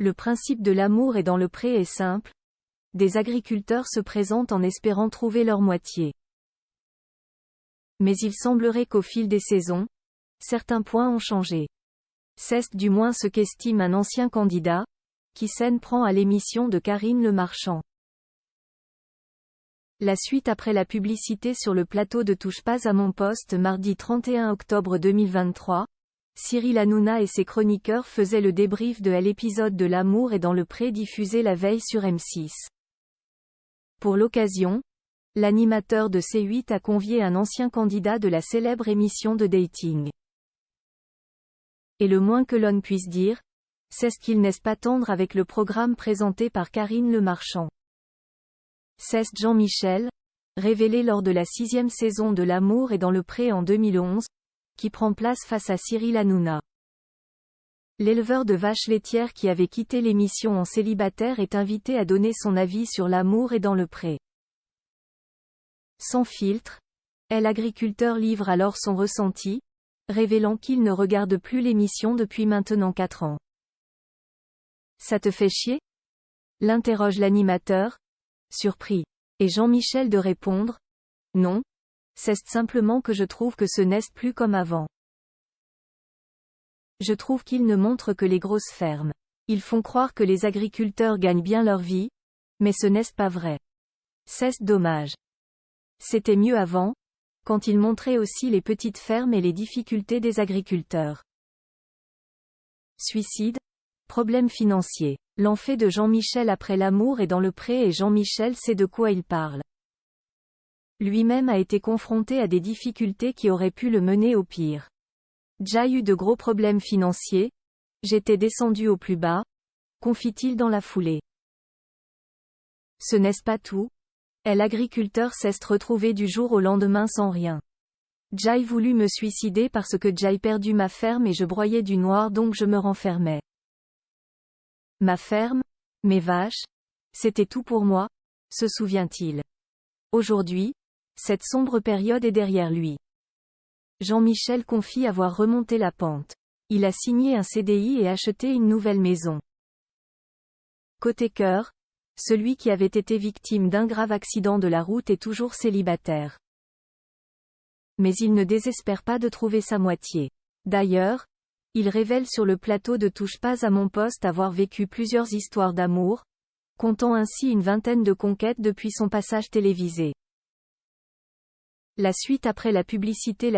Le principe de l'amour est dans le pré est simple. Des agriculteurs se présentent en espérant trouver leur moitié. Mais il semblerait qu'au fil des saisons, certains points ont changé. C'est du moins ce qu'estime un ancien candidat, qui s'en prend à l'émission de Karine Le Marchand. La suite après la publicité sur le plateau de Touche pas à mon poste mardi 31 octobre 2023, Cyril Hanouna et ses chroniqueurs faisaient le débrief de l'épisode de L'amour est dans le pré diffusé la veille sur M6. Pour l'occasion, l'animateur de C8 a convié un ancien candidat de la célèbre émission de dating. Et le moins que l'on puisse dire, c'est ce qu'il n'est pas tendre avec le programme présenté par Karine Le Marchand. C'est Jean-Michel, révélé lors de la 6e saison de L'amour est dans le pré en 2011, qui prend place face à Cyril Hanouna. L'éleveur de vaches laitières qui avait quitté l'émission en célibataire est invité à donner son avis sur L'amour est dans le pré. Sans filtre, l'agriculteur livre alors son ressenti, révélant qu'il ne regarde plus l'émission depuis maintenant 4 ans. Ça te fait chier? L'interroge l'animateur, surpris. Et Jean-Michel de répondre, non, c'est simplement que je trouve que ce n'est plus comme avant. Je trouve qu'ils ne montrent que les grosses fermes. Ils font croire que les agriculteurs gagnent bien leur vie, mais ce n'est pas vrai. C'est dommage. C'était mieux avant, quand ils montraient aussi les petites fermes et les difficultés des agriculteurs. Suicide? Problème financier. L'enfait de Jean-Michel après L'amour est dans le pré et Jean-Michel sait de quoi il parle. Lui-même a été confronté à des difficultés qui auraient pu le mener au pire. J'ai eu de gros problèmes financiers, j'étais descendu au plus bas, confie-t-il dans la foulée. Ce n'est pas tout. L'agriculteur s'est retrouvé du jour au lendemain sans rien. J'ai voulu me suicider parce que j'ai perdu ma ferme et je broyais du noir donc je me renfermais. Ma ferme, mes vaches, c'était tout pour moi, se souvient-il. Aujourd'hui, cette sombre période est derrière lui. Jean-Michel confie avoir remonté la pente. Il a signé un CDI et acheté une nouvelle maison. Côté cœur, celui qui avait été victime d'un grave accident de la route est toujours célibataire. Mais il ne désespère pas de trouver sa moitié. D'ailleurs, il révèle sur le plateau de Touche pas à mon poste avoir vécu plusieurs histoires d'amour, comptant ainsi une vingtaine de conquêtes depuis son passage télévisé. La suite après la publicité.